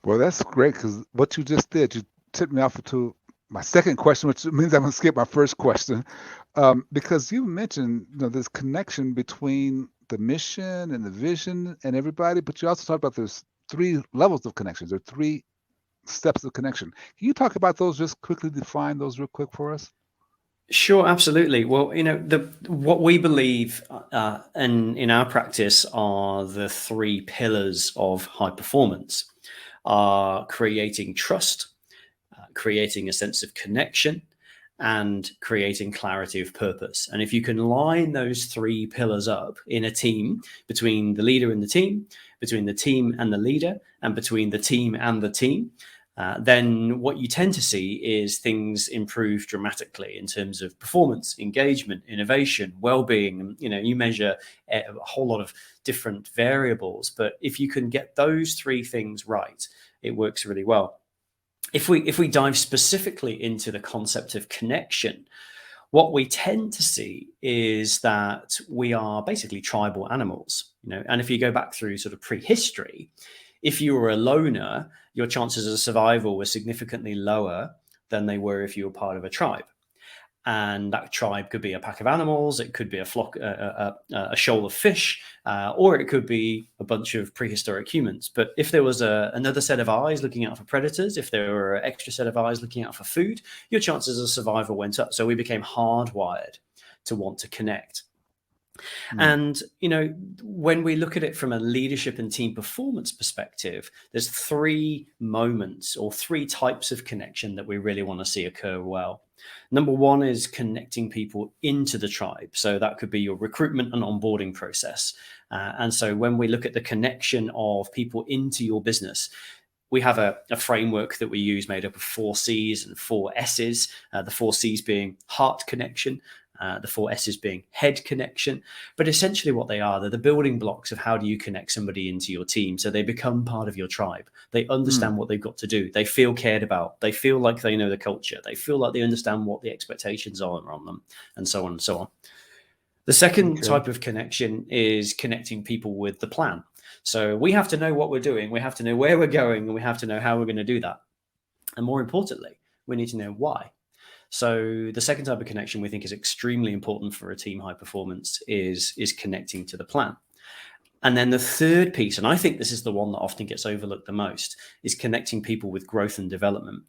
Well, that's great because what you just did, you tipped me off to my second question, which means I'm going to skip my first question, because you mentioned this connection between the mission and the vision and everybody, but you also talked about there's three levels of connections or three steps of connection. Can you talk about those? Just quickly define those real quick for us. Sure, absolutely. Well, what we believe in our practice are the three pillars of high performance: are creating trust, creating a sense of connection, and creating clarity of purpose. And if you can line those three pillars up in a team, between the leader and the team, between the team and the leader, and between the team and the team, then what you tend to see is things improve dramatically in terms of performance, engagement, innovation, well-being. You measure a whole lot of different variables, but if you can get those three things right, it works really well. If we dive specifically into the concept of connection, what we tend to see is that we are basically tribal animals, and if you go back through sort of prehistory, if you were a loner, your chances of survival were significantly lower than they were if you were part of a tribe. And that tribe could be a pack of animals, it could be a flock, a shoal of fish, or it could be a bunch of prehistoric humans. But if there was another set of eyes looking out for predators, if there were an extra set of eyes looking out for food, your chances of survival went up. So we became hardwired to want to connect. And, when we look at it from a leadership and team performance perspective, there's three moments or three types of connection that we really want to see occur well. Number one is connecting people into the tribe. So that could be your recruitment and onboarding process. And so when we look at the connection of people into your business, we have a framework that we use made up of 4 C's and 4 S's, the 4 C's being heart connection, the 4 S's being head connection. But essentially what they are, they're the building blocks of how do you connect somebody into your team so they become part of your tribe. They understand what they've got to do. They feel cared about. They feel like they know the culture. They feel like they understand what the expectations are on them, and so on and so on. The second type of connection is connecting people with the plan. So we have to know what we're doing. We have to know where we're going, and we have to know how we're going to do that. And more importantly, we need to know why. So the second type of connection we think is extremely important for a team high performance is connecting to the plan. And then the third piece, and I think this is the one that often gets overlooked the most, is connecting people with growth and development.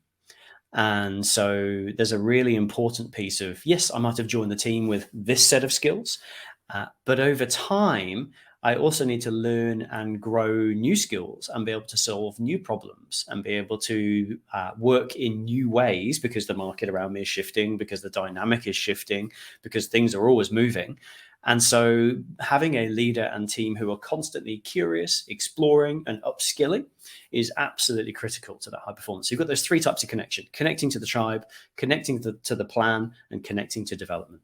And so there's a really important piece of, yes, I might have joined the team with this set of skills, but over time, I also need to learn and grow new skills and be able to solve new problems and be able to work in new ways because the market around me is shifting, because the dynamic is shifting, because things are always moving. And so having a leader and team who are constantly curious, exploring and upskilling is absolutely critical to that high performance. So you've got those three types of connection: connecting to the tribe, connecting to the plan, and connecting to development.